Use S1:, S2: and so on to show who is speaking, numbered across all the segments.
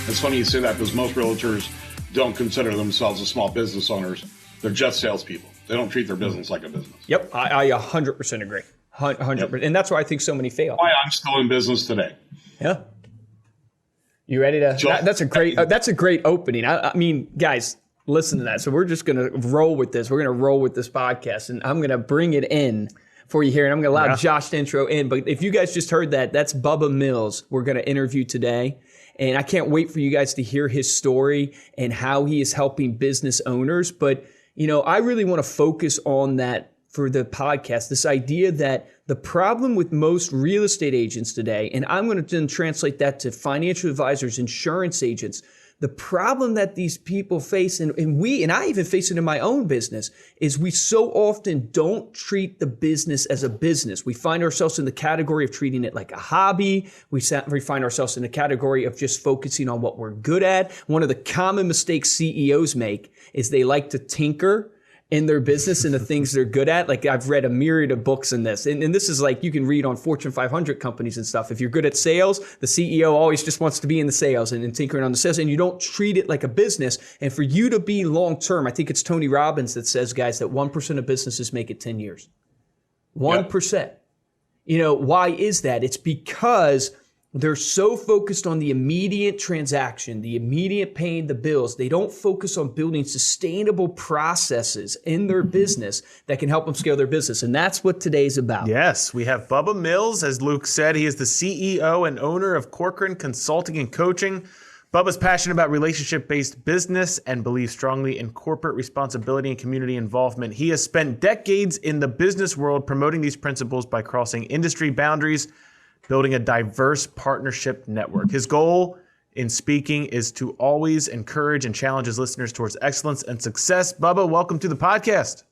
S1: It's funny you say that because most realtors don't consider themselves as small business owners. They're just salespeople. They don't treat their business like a business.
S2: Yep, I 100% agree. 100%. Yep. And that's why I think so many fail.
S1: Why I'm still in business today.
S2: Yeah. You ready to? That's a great opening. I mean, guys, listen to that. So we're just going to roll with this. We're going to roll with this podcast, and I'm going to bring it in for you here, and I'm going to allow Josh to intro in. But if you guys just heard that, that's Bubba Mills we're going to interview today. And I can't wait for you guys to hear his story and how he is helping business owners. But, you know, I really want to focus on that for the podcast, this idea that the problem with most real estate agents today, and I'm going to then translate that to financial advisors, insurance agents, the problem that these people face, and I even face it in my own business, is we so often don't treat the business as a business. We find ourselves in the category of treating it like a hobby. We find ourselves in the category of just focusing on what we're good at. One of the common mistakes CEOs make is they like to tinker in their business and the things they're good at. Like, I've read a myriad of books in this. And this is like, you can read on Fortune 500 companies and stuff. If you're good at sales, the CEO always just wants to be in the sales and tinkering on the sales, and you don't treat it like a business. And for you to be long-term, I think it's Tony Robbins that says, guys, that 1% of businesses make it 10 years. 1%. Yep. You know, why is that? It's because they're so focused on the immediate transaction, the immediate paying the bills. They don't focus on building sustainable processes in their business that can help them scale their business. And that's what today's about.
S3: Yes, we have Bubba Mills. As Luke said, he is the CEO and owner of Corcoran Consulting and Coaching. Bubba's passionate about relationship-based business and believes strongly in corporate responsibility and community involvement. He has spent decades in the business world promoting these principles by crossing industry boundaries, building a diverse partnership network. His goal in speaking is to always encourage and challenge his listeners towards excellence and success. Bubba, welcome to the podcast.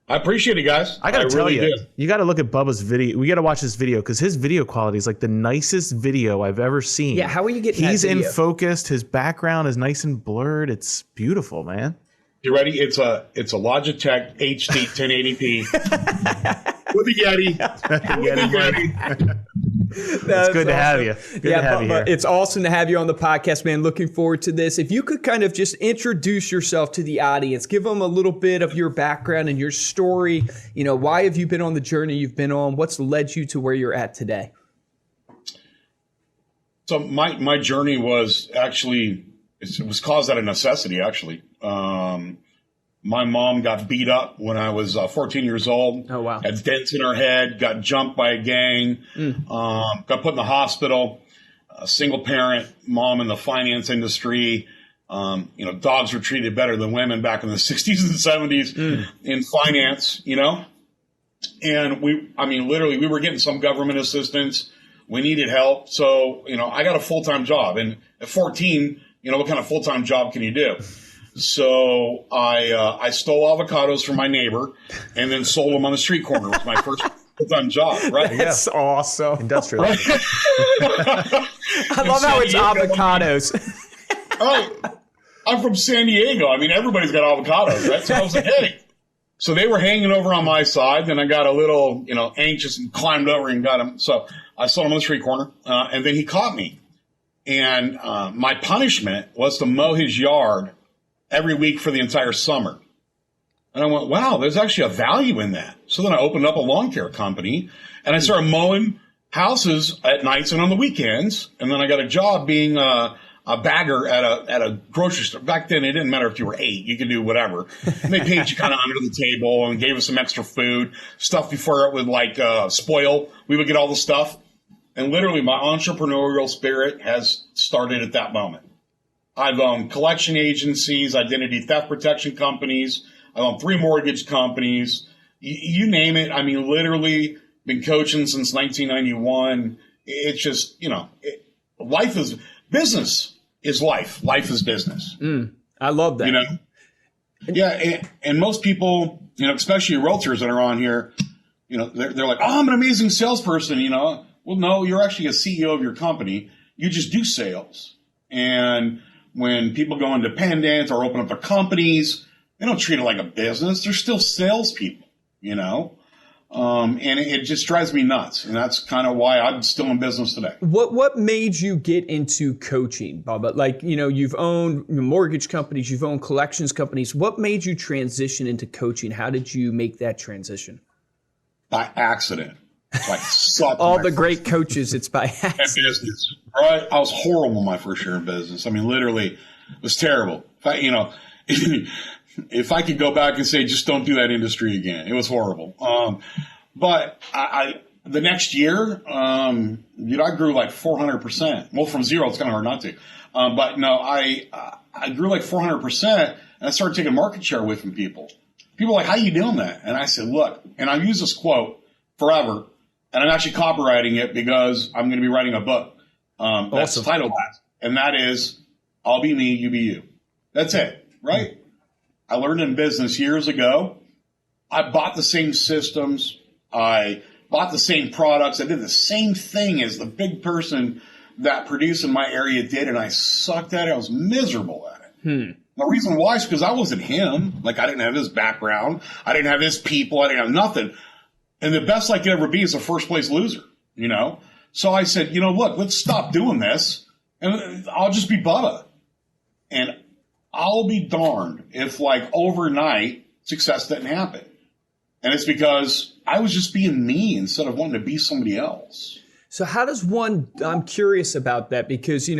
S1: I appreciate it, guys.
S3: I got to tell you, you got to look at Bubba's video. We got to watch this video because his video quality is like the nicest video I've ever seen.
S2: Yeah, how are you getting
S3: He's
S2: that video?
S3: in focused. His background is nice and blurred. It's beautiful, man.
S1: You ready? It's a Logitech HD 1080p. With the Yeti.
S3: It's good to have you. Good to have you here.
S2: It's awesome to have you on the podcast, man. Looking forward to this. If you could kind of just introduce yourself to the audience, give them a little bit of your background and your story. You know, why have you been on the journey you've been on? What's led you to where you're at today?
S1: So my journey was actually, it was caused out of necessity, actually. My mom got beat up when I was 14 years old.
S2: Oh, wow.
S1: Had dents in her head, got jumped by a gang, got put in the hospital. A single parent, mom in the finance industry. You know, dogs were treated better than women back in the 60s and 70s in finance, you know. And literally, we were getting some government assistance. We needed help. So, you know, I got a full-time job. And at 14, you know, what kind of full-time job can you do? So I stole avocados from my neighbor and then sold them on the street corner. It was my first full-time job, right?
S2: That's awesome.
S3: Industrial.
S2: I love how it's avocados.
S1: Right. I'm from San Diego. I mean, everybody's got avocados, right? So I was like, hey. So they were hanging over on my side. Then I got a little, you know, anxious and climbed over and got them. So I sold them on the street corner. And then he caught me. And my punishment was to mow his yard every week for the entire summer. And I went, wow, there's actually a value in that. So then I opened up a lawn care company and I started mowing houses at nights and on the weekends. And then I got a job being a bagger at a grocery store. Back then, it didn't matter if you were 8, you could do whatever. And they paid you kind of under the table and gave us some extra food, stuff before it would like spoil. We would get all the stuff. And literally my entrepreneurial spirit has started at that moment. I've owned collection agencies, identity theft protection companies. I've owned 3 mortgage companies. You name it. I mean, literally been coaching since 1991. It's just, you know, business is life. Life is business.
S2: I love that.
S1: You know? Yeah. And most people, you know, especially realtors that are on here, you know, they're like, oh, I'm an amazing salesperson, you know. Well, no, you're actually a CEO of your company. You just do sales. And when people go independent or open up their companies, they don't treat it like a business. They're still salespeople, you know. And it just drives me nuts. And that's kind of why I'm still in business today.
S2: What made you get into coaching, Bubba? Like, you've owned mortgage companies, you've owned collections companies. What made you transition into coaching? How did you make that transition?
S1: By accident.
S2: All the great coaches, it's by accident.
S1: Business, right? I was horrible my first year in business. I mean, literally, it was terrible. If I could go back and say, just don't do that industry again, it was horrible. But the next year, I grew like 400%. Well, from zero, it's kind of hard not to. But no, I grew like 400%, and I started taking market share away from people. People are like, how you doing that? And I said, look, and I've used this quote forever, and I'm actually copywriting it because I'm going to be writing a book that's titled that. And that is, I'll be me, you be you. That's it, right? I learned in business years ago. I bought the same systems. I bought the same products. I did the same thing as the big person that produced in my area did, and I sucked at it. I was miserable at it. The reason why is because I wasn't him. Like, I didn't have his background. I didn't have his people. I didn't have nothing. And the best I could ever be is a first place loser, So I said, look, let's stop doing this, and I'll just be Bubba. And I'll be darned if, like, overnight success didn't happen. And it's because I was just being me instead of wanting to be somebody else.
S2: So how does I'm curious about that because,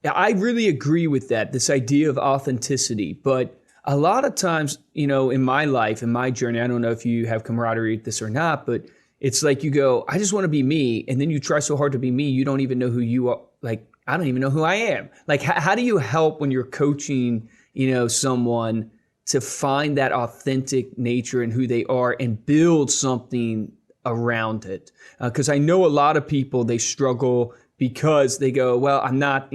S2: I really agree with that, this idea of authenticity. But a lot of times, in my life, in my journey, I don't know if you have camaraderie with this or not, but it's like you go, I just want to be me. And then you try so hard to be me, you don't even know who you are. Like, I don't even know who I am. Like, how do you help when you're coaching, someone to find that authentic nature and who they are and build something around it? Because I know a lot of people, they struggle because they go, well, I'm not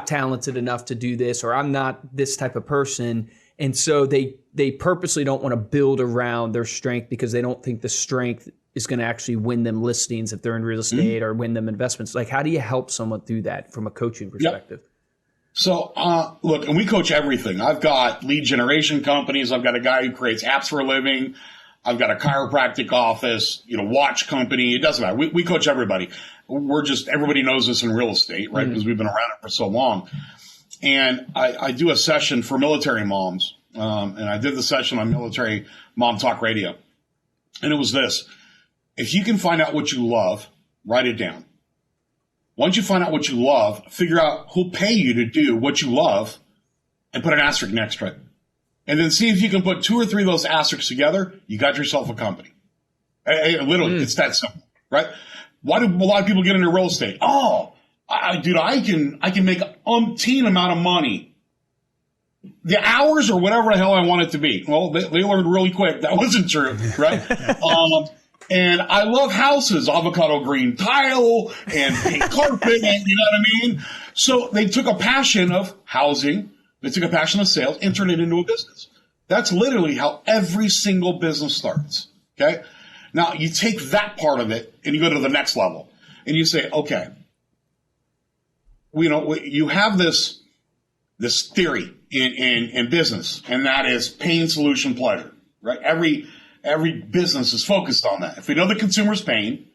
S2: talented enough to do this, or I'm not this type of person. And so they purposely don't want to build around their strength because they don't think the strength is going to actually win them listings if they're in real estate or win them investments. Like, how do you help someone do that from a coaching perspective?
S1: Yep. So, look, and we coach everything. I've got lead generation companies. I've got a guy who creates apps for a living. I've got a chiropractic office, watch company. It doesn't matter. We coach everybody. Everybody knows this in real estate, right? Because we've been around it for so long. And I do a session for military moms. And I did the session on Military Mom Talk Radio. And it was this. If you can find out what you love, write it down. Once you find out what you love, figure out who'll pay you to do what you love and put an asterisk next to it. And then see if you can put 2 or 3 of those asterisks together. You got yourself a company. Literally, it's that simple, right? Why do a lot of people get into real estate? Oh, dude, I can make an umpteen amount of money. The hours or whatever the hell I want it to be. Well, they learned really quick. That wasn't true, right? And I love houses, avocado green tile and pink carpet, and you know what I mean? So they took a passion of housing, they took a passion of sales, and turned it into a business. That's literally how every single business starts, okay? Now, you take that part of it, and you go to the next level, and you say, okay, you have this theory in business, and that is pain, solution, pleasure, right? Every business is focused on that. If we know the consumer's pain,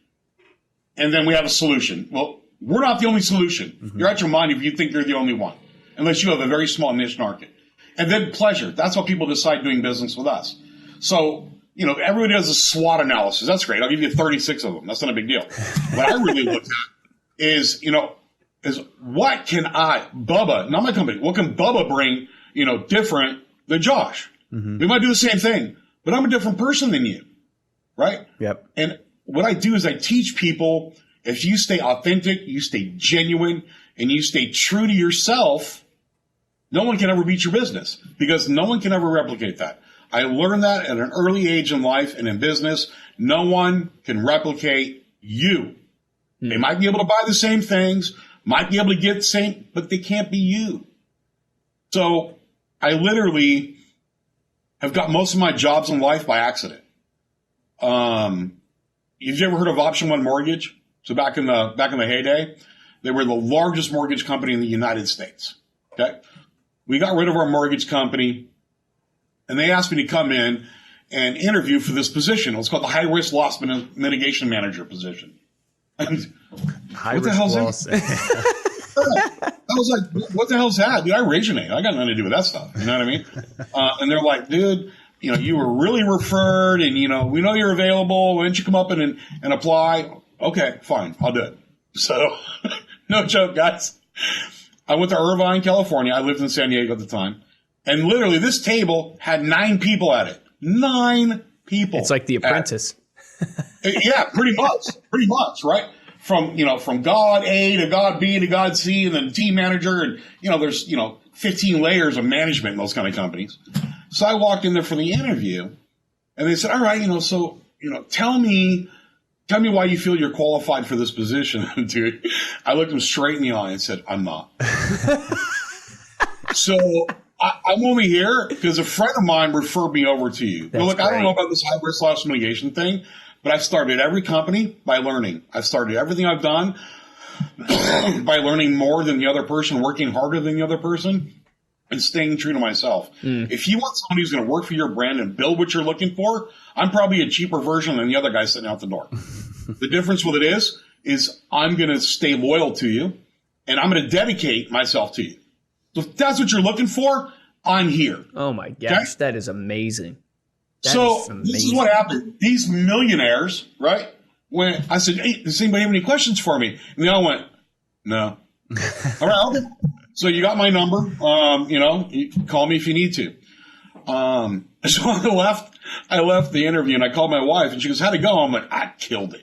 S1: and then we have a solution. Well, we're not the only solution. You're out your mind if you think you're the only one, unless you have a very small niche market. And then pleasure. That's how people decide doing business with us. So, everybody does a SWOT analysis. That's great. I'll give you 36 of them. That's not a big deal. What I really looked at is what can Bubba, not my company, what can Bubba bring, different than Josh? We might do the same thing, but I'm a different person than you, right?
S3: Yep.
S1: And what I do is I teach people, if you stay authentic, you stay genuine, and you stay true to yourself, no one can ever beat your business because no one can ever replicate that. I learned that at an early age in life and in business. No one can replicate you. They might be able to buy the same things, might be able to get the same, but they can't be you. So I literally have got most of my jobs in life by accident. Have you ever heard of Option One Mortgage? So back in the heyday, they were the largest mortgage company in the United States. Okay. We got rid of our mortgage company and they asked me to come in and interview for this position. It was called the High Risk Loss Mitigation Manager position. And what the hell's that? I was like, what the hell's that? Dude, I originate. I got nothing to do with that stuff. You know what I mean? And they're like, dude, you were really referred, and, we know you're available. Why don't you come up and apply? Okay, fine. I'll do it. So, no joke, guys. I went to Irvine, California. I lived in San Diego at the time. And literally, this table had 9 people at it. 9 people.
S2: It's like The Apprentice.
S1: Yeah, pretty much, right? From God A to God B to God C, and then team manager, and there's 15 layers of management in those kind of companies. So I walked in there for the interview, and they said, "All right, so tell me why you feel you're qualified for this position." Dude, I looked him straight in the eye and said, "I'm not." So I'm only here because a friend of mine referred me over to you. Now, look, I don't know about this high risk loss mitigation thing, but I've started every company by learning. I've started everything I've done by learning more than the other person, working harder than the other person, and staying true to myself. If you want somebody who's going to work for your brand and build what you're looking for, I'm probably a cheaper version than the other guy sitting out the door. The difference with it is I'm going to stay loyal to you, and I'm going to dedicate myself to you. So if that's what you're looking for, I'm here.
S2: Oh, my gosh. Okay? That is amazing.
S1: This is what happened. These millionaires, right? When I said, "Hey, does anybody have any questions for me?" And they all went, "No." All right, okay. So you got my number. You call me if you need to. So I left the interview, and I called my wife, and she goes, "How'd it go?" I'm like, "I killed it.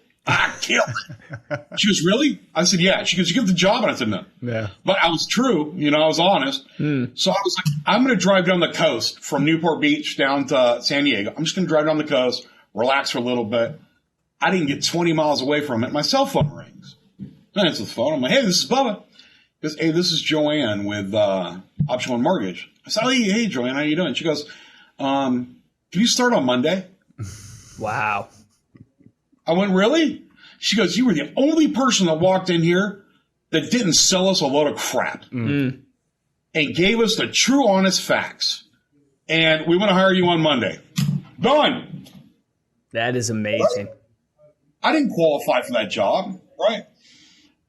S1: She goes, "Really?" I said, "Yeah." She goes, "You get the job?" And I said, "No."
S3: Yeah.
S1: But I was true. I was honest. So I was like, I'm going to drive down the coast from Newport Beach down to San Diego. I'm just going to drive down the coast, relax for a little bit. I didn't get 20 miles away from it. My cell phone rings. I answer the phone. I'm like, "Hey, this is Bubba." He goes, "Hey, this is Joanne with Option 1 Mortgage." I said, hey, Joanne, how you doing? She goes, "Can you start on Monday?"
S2: Wow.
S1: I went, "Really?" She goes, "You were the only person that walked in here that didn't sell us a load of crap and gave us the true, honest facts. And we want to hire you on Monday." Done.
S2: That is amazing.
S1: Right? I didn't qualify for that job, right?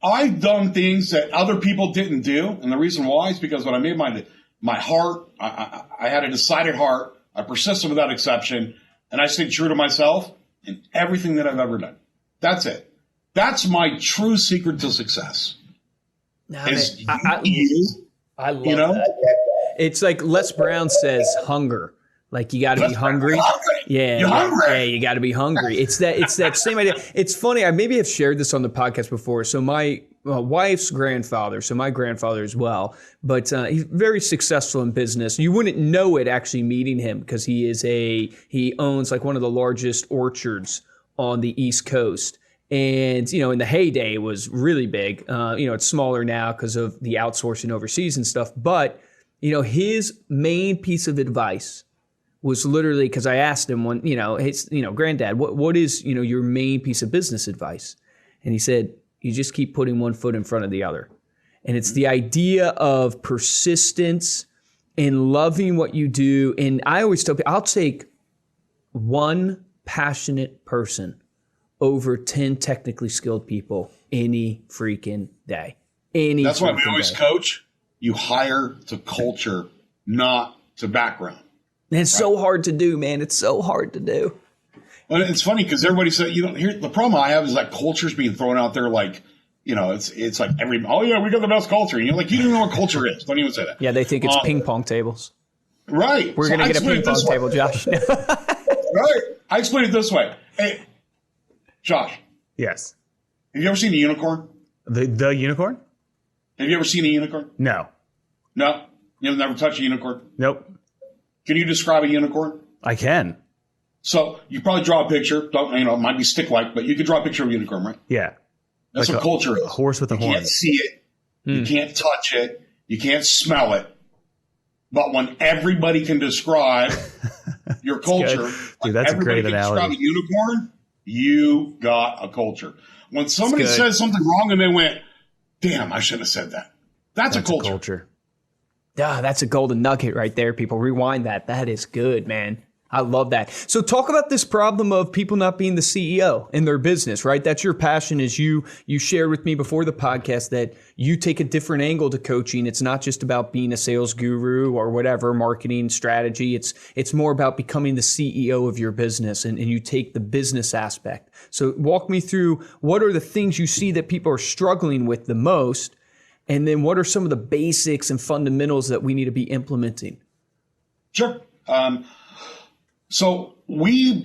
S1: I've done things that other people didn't do. And the reason why is because when I made my heart, I had a decided heart. I persisted without exception. And I stayed true to myself in everything that I've ever done. That's it. That's my true secret to success.
S2: I love that. It's like Les Brown says, hunger. Like you got to be hungry. Yeah,
S1: you're hungry.
S2: Yeah, you got to be hungry. It's that same idea. It's funny. I maybe have shared this on the podcast before. So my wife's grandfather, so my grandfather as well, but he's very successful in business. You wouldn't know it actually meeting him because he owns like one of the largest orchards on the East Coast. And, in the heyday, it was really big. It's smaller now because of the outsourcing overseas and stuff. But, his main piece of advice was literally, because I asked him when, "Granddad, what is, your main piece of business advice?" And he said, "You just keep putting one foot in front of the other." And it's the idea of persistence and loving what you do. And I always tell people, I'll take one passionate person over 10 technically skilled people any freaking day.
S1: That's why we always coach. You hire to culture, not to background.
S2: And it's so hard to do, man. It's so hard to do.
S1: Well, it's funny because everybody said, here, the problem I have is that culture's being thrown out there like, it's like we got the best culture. And you're like, you don't know what culture is. Don't even say that.
S2: Yeah, they think it's ping pong tables.
S1: Right.
S2: We're going to get a ping pong table, Josh.
S1: Right. I explain it this way. Hey, Josh.
S3: Yes.
S1: Have you ever seen a unicorn?
S3: The unicorn?
S1: Have you ever seen a unicorn?
S3: No.
S1: No? You've never touched a unicorn?
S3: Nope.
S1: Can you describe a unicorn?
S3: I can.
S1: So you probably draw a picture. It might be stick-like, but you could draw a picture of a unicorn, right?
S3: Yeah.
S1: That's
S3: like
S1: what culture is.
S3: A horse with a horn.
S1: You can't see it. You can't touch it. You can't smell it. But when everybody can describe your culture,
S3: dude, that's a great analogy.
S1: Describe a unicorn, you got a culture. When somebody says something wrong and they went, "Damn, I shouldn't have said that." That's a culture.
S2: Yeah, that's a golden nugget right there, people. Rewind that. That is good, man. I love that. So talk about this problem of people not being the CEO in their business, right? That's your passion. As you shared with me before the podcast that you take a different angle to coaching. It's not just about being a sales guru or whatever, marketing strategy. It's more about becoming the CEO of your business, and you take the business aspect. So walk me through, what are the things you see that people are struggling with the most? And then what are some of the basics and fundamentals that we need to be implementing?
S1: Sure. So we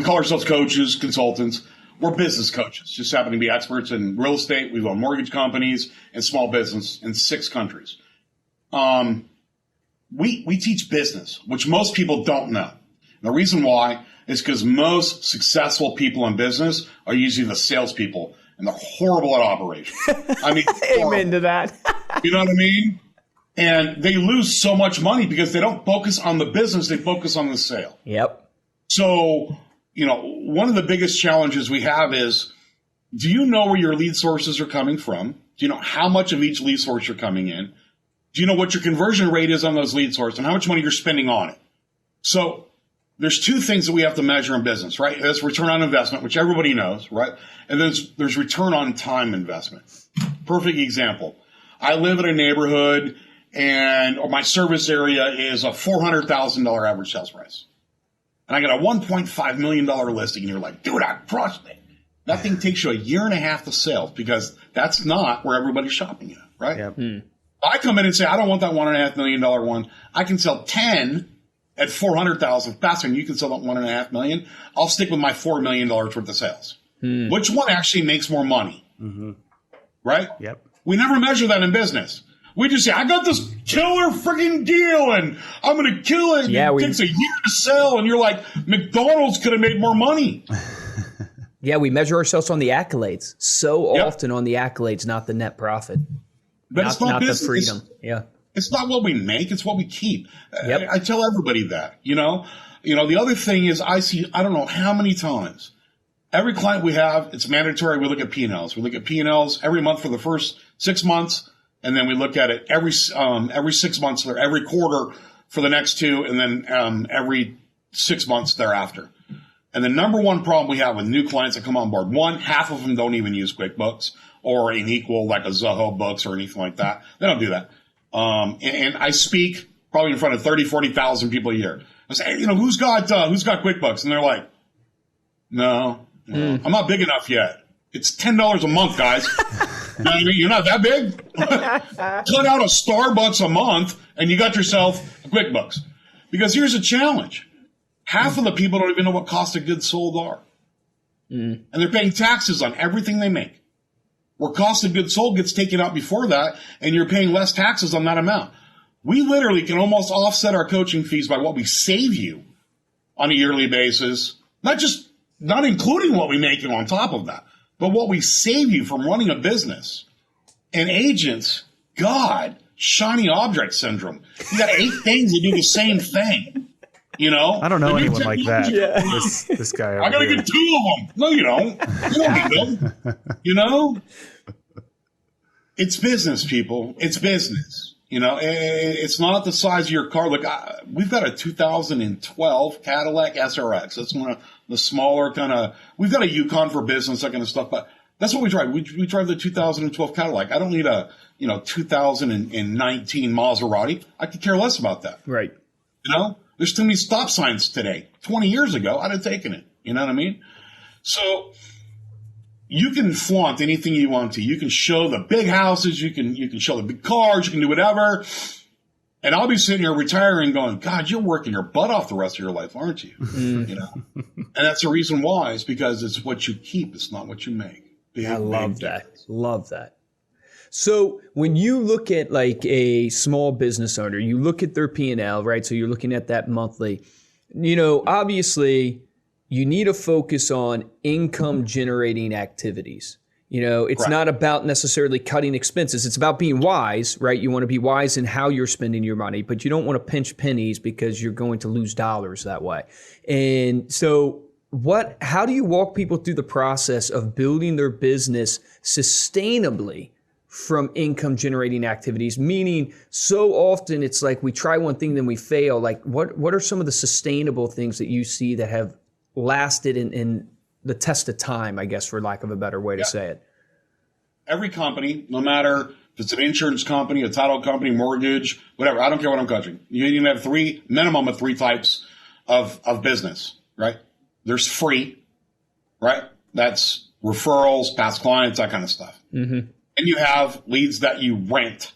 S1: call ourselves coaches, consultants. We're business coaches, just happen to be experts in real estate. We own mortgage companies and small business in 6 countries. We teach business, which most people don't know. And the reason why is because most successful people in business are usually the salespeople, and they're horrible at operations. I mean,
S2: amen to that.
S1: You know what I mean? And they lose so much money because they don't focus on the business, they focus on the sale.
S2: Yep.
S1: So, one of the biggest challenges we have is, do you know where your lead sources are coming from? Do you know how much of each lead source you're coming in? Do you know what your conversion rate is on those lead sources and how much money you're spending on it? So there's 2 things that we have to measure in business, right? There's return on investment, which everybody knows, right? And there's return on time investment. Perfect example. I live in a neighborhood or my service area is a $400,000 average sales price. And I got a $1.5 million listing, and you're like, dude, I crushed it. That thing takes you a year and a half to sell because that's not where everybody's shopping at, right? Yep. I come in and say, I don't want that $1.5 million one. I can sell 10 at $400,000 faster than you can sell that $1.5 million. I'll stick with my $4 million worth of sales. Which one actually makes more money? Mm-hmm. Right?
S3: Yep.
S1: We never measure that in business. We just say, I got this killer freaking deal and I'm going to kill it.
S2: Yeah,
S1: it takes a year to sell. And you're like, McDonald's could have made more money.
S2: Yeah, we measure ourselves on the accolades. So often on the accolades, not the net profit.
S1: But it's not business.
S2: The freedom.
S1: It's not what we make. It's what we keep. Yep. I tell everybody that, the other thing is I don't know how many times, every client we have, it's mandatory. We look at P&Ls. We look at P&Ls every month for the first 6 months. And then we look at it every 6 months or every quarter for the next 2, and then every 6 months thereafter. And the number one problem we have with new clients that come on board, half of them don't even use QuickBooks or an equal like a Zoho Books or anything like that. They don't do that. And I speak probably in front of 30, 40,000 people a year. I say, hey, who's got QuickBooks? And they're like, no, I'm not big enough yet. It's $10 a month, guys. You're not that big. Cut out a Starbucks a month and you got yourself a QuickBooks. Because here's a challenge. Half of the people don't even know what cost of goods sold are. And they're paying taxes on everything they make. Where cost of goods sold gets taken out before that, and you're paying less taxes on that amount. We literally can almost offset our coaching fees by what we save you on a yearly basis, not including what we make on top of that, but what we save you from running a business. And agents, God, shiny object syndrome. You got 8 things that do the same thing.
S3: I don't know anyone like that.
S2: Yeah.
S3: This guy.
S1: I got to get 2 of them. No, you don't. You don't need them. It's business, people. It's business. It's not the size of your car. Look, we've got a 2012 Cadillac SRX. That's one of the smaller kind of. We've got a Yukon for business, that kind of stuff. But that's what we drive. We drive the 2012 Cadillac. I don't need a 2019 Maserati. I could care less about that.
S2: Right.
S1: There's too many stop signs today. 20 years ago, I'd have taken it. You know what I mean? So you can flaunt anything you want to. You can show the big houses. You can show the big cars. You can do whatever. And I'll be sitting here retiring going, God, you're working your butt off the rest of your life, aren't you? And that's the reason why. It's because it's what you keep. It's not what you make.
S2: I love that. Love that. So when you look at like a small business owner, you look at their P&L, right? So you're looking at that monthly, obviously you need to focus on income generating activities. It's right. Not about necessarily cutting expenses. It's about being wise, right? You want to be wise in how you're spending your money, but you don't want to pinch pennies because you're going to lose dollars that way. And so how do you walk people through the process of building their business sustainably from income generating activities? Meaning, so often it's like we try one thing, then we fail. Like, what are some of the sustainable things that you see that have lasted in the test of time, I guess, for lack of a better way to say it?
S1: Every company, no matter if it's an insurance company, a title company, mortgage, whatever, I don't care what I'm coaching. You need to have minimum of three types of business, right? There's free, right? That's referrals, past clients, that kind of stuff. Mm-hmm. And you have leads that you rent.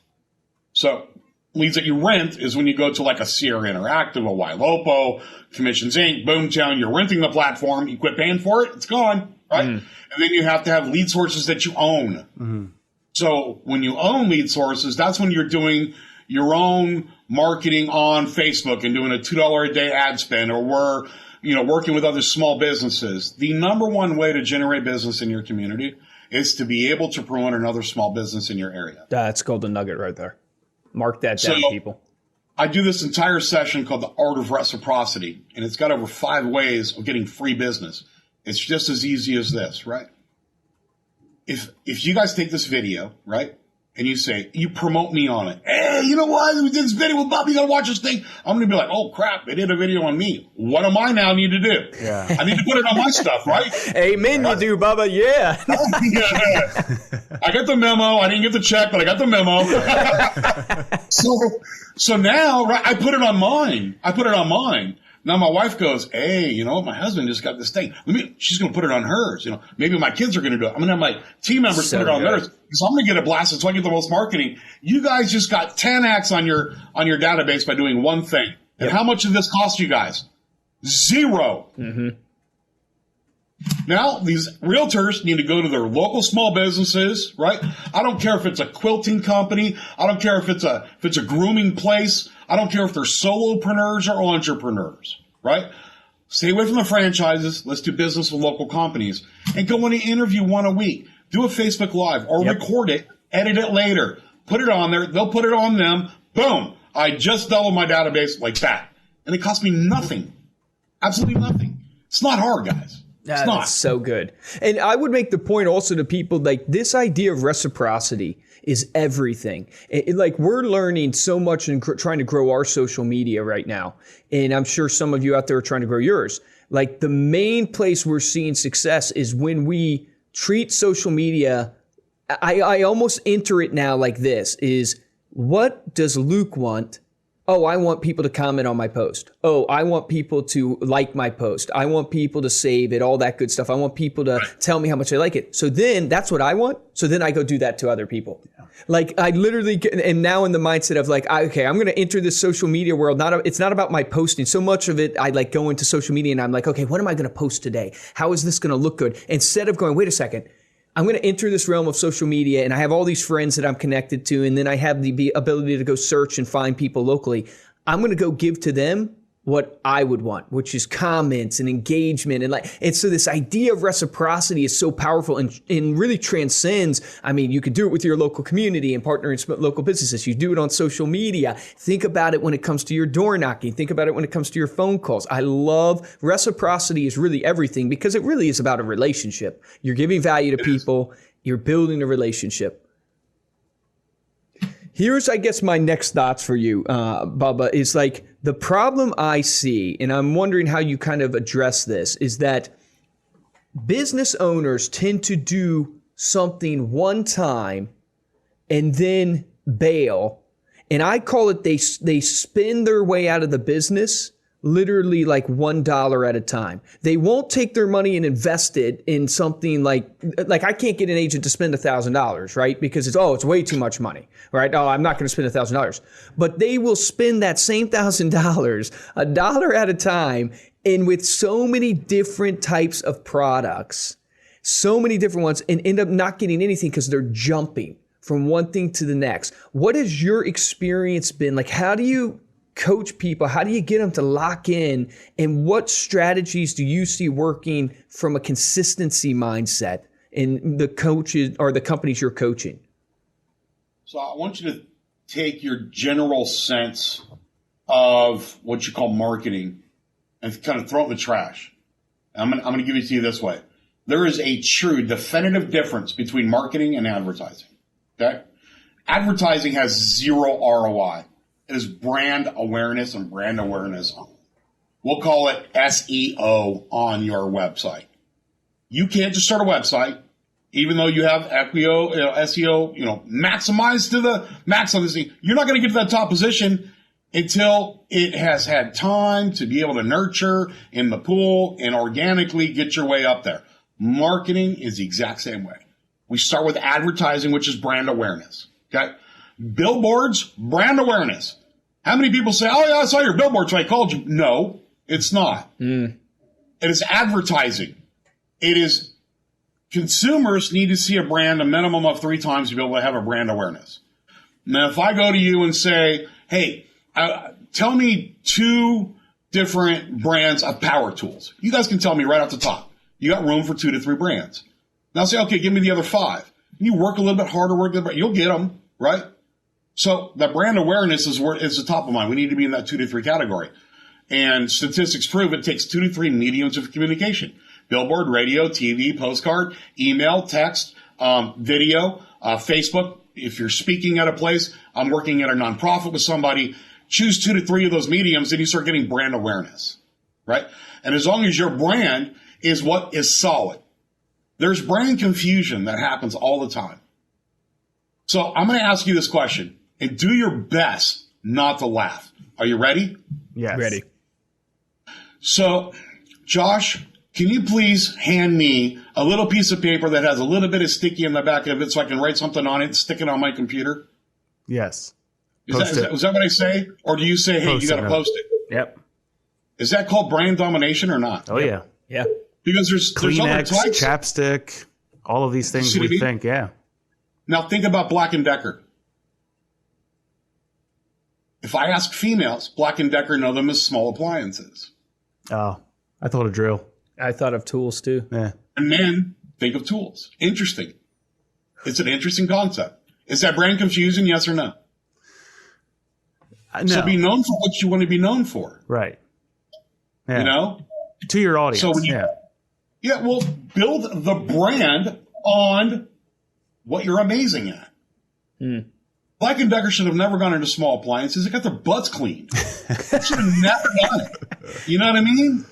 S1: So leads that you rent is when you go to like a Sierra Interactive, a Ylopo, Commissions Inc., Boomtown, you're renting the platform, you quit paying for it, it's gone, right? Mm. And then you have to have lead sources that you own. Mm-hmm. So when you own lead sources, that's when you're doing your own marketing on Facebook and doing a $2 a day ad spend, or working with other small businesses. The number one way to generate business in your community is to be able to promote another small business in your area.
S2: That's golden nugget right there. Mark that down, people.
S1: I do this entire session called the Art of Reciprocity, and it's got over 5 ways of getting free business. It's just as easy as this, right? If you guys take this video, right, and you say, you promote me on it. Hey, you know what? We did this video with Bob. You got to watch this thing. I'm going to be like, oh, crap. They did a video on me. What am I now need to do? Yeah. I need to put it on my stuff, right?
S2: Amen, you do, Bubba. Yeah.
S1: Yeah. I got the memo. I didn't get the check, but I got the memo. So now, right, I put it on mine. Now my wife goes, hey, you know, my husband just got this thing. She's going to put it on hers. You know, maybe my kids are going to do it. I'm going to have my team members put it on theirs, because I'm going to get it blasted so I get the most marketing. You guys just got 10x on your database by doing one thing. And how much did this cost you guys? 0. Mm-hmm. Now these realtors need to go to their local small businesses, right? I don't care if it's a quilting company. I don't care if it's a grooming place. I don't care if they're solopreneurs or entrepreneurs, right? Stay away from the franchises. Let's do business with local companies, and go on an interview one a week. Do a Facebook Live or record it, edit it later, put it on there. They'll put it on them. Boom. I just doubled my database like that. And it cost me nothing. Absolutely nothing. It's not hard, guys.
S2: That's so good. And I would make the point also to people, like, this idea of reciprocity is everything. Like, we're learning so much and trying to grow our social media right now. And I'm sure some of you out there are trying to grow yours. Like, the main place we're seeing success is when we treat social media. I almost enter it now like this is, what does Luke want? Oh, I want people to comment on my post. Oh, I want people to like my post. I want people to save it, all that good stuff. I want people to tell me how much they like it. So then that's what I want. So then I go do that to other people. Yeah. Like, I literally am now in the mindset of like, okay, I'm going to enter this social media world. It's not about my posting. So much of it, I like go into social media and I'm like, okay, what am I going to post today? How is this going to look good? Instead of going, wait a second, I'm going to enter this realm of social media, and I have all these friends that I'm connected to, and then I have the ability to go search and find people locally. I'm going to go give to them what I would want, which is comments and engagement. And so this idea of reciprocity is so powerful and really transcends. I mean, you could do it with your local community and partner in local businesses. You do it on social media. Think about it when it comes to your door knocking. Think about it when it comes to your phone calls. I love reciprocity is really everything, because it really is about a relationship. You're giving value to people. You're building a relationship. Here's, I guess, my next thoughts for you, Bubba, is like the problem I see, and I'm wondering how you kind of address this, is that business owners tend to do something one time and then bail. And I call it they spin their way out of the business literally like $1 at a time. They won't take their money and invest it in something like I can't get an agent to spend $1,000, right? Because it's way too much money, right? Oh, I'm not going to spend $1,000. But they will spend that same $1,000, $1 at a time, and with so many different types of products, so many different ones, and end up not getting anything because they're jumping from one thing to the next. What has your experience been? Like, how do you coach people? How do you get them to lock in? And what strategies do you see working from a consistency mindset in the coaches or the companies you're coaching?
S1: So I want you to take your general sense of what you call marketing and kind of throw it in the trash. I'm going to give it to you this way. There is a true definitive difference between marketing and advertising. Okay? Advertising has zero ROI. It is brand awareness and brand awareness. We'll call it SEO on your website. You can't just start a website, even though you have SEO, maximized to the max of the thing. You're not going to get to that top position until it has had time to be able to nurture in the pool and organically get your way up there. Marketing is the exact same way. We start with advertising, which is brand awareness. Okay. Billboards, brand awareness. How many people say, oh yeah, I saw your billboard, so I called you? No, it's not. It is advertising. It is consumers need to see a brand a minimum of 3 times to be able to have a brand awareness. Now, if I go to you and say, hey, tell me 2 different brands of power tools. You guys can tell me right off the top. You got room for 2 to 3 brands. Now say, okay, give me the other 5. You work a little bit harder, you'll get them, right? So that brand awareness is the top of mind. We need to be in that 2 to 3 category. And statistics prove it takes 2 to 3 mediums of communication. Billboard, radio, TV, postcard, email, text, video, Facebook. If you're speaking at a place, I'm working at a nonprofit with somebody, choose 2 to 3 of those mediums and you start getting brand awareness, right? And as long as your brand is what is solid, there's brand confusion that happens all the time. So I'm going to ask you this question and do your best not to laugh. Are you ready?
S3: Yes.
S2: Ready.
S1: So, Josh, can you please hand me a little piece of paper that has a little bit of sticky in the back of it so I can write something on it and stick it on my computer?
S3: Yes.
S1: Is that what I say? Or do you say, hey, you got to post it?
S3: Yep.
S1: Is that called brand domination or not?
S3: Oh, yeah.
S2: Yeah.
S1: Because there's other
S3: Kleenex,
S1: types.
S3: chapstick, all of these things we think, yeah.
S1: Now think about Black & Decker. If I ask females, Black & Decker know them as small appliances.
S3: Oh, I thought a drill.
S2: I thought of tools too.
S3: Yeah.
S1: And men think of tools. Interesting. It's an interesting concept. Is that brand confusing? Yes or no?
S3: No.
S1: So be known for what you want to be known for.
S3: Right. Yeah.
S1: You know?
S3: To your audience.
S1: So when you, yeah, well, build the brand on what you're amazing at. Black & Decker should have never gone into small appliances. They got their butts cleaned. They should have never done it. You know what I mean?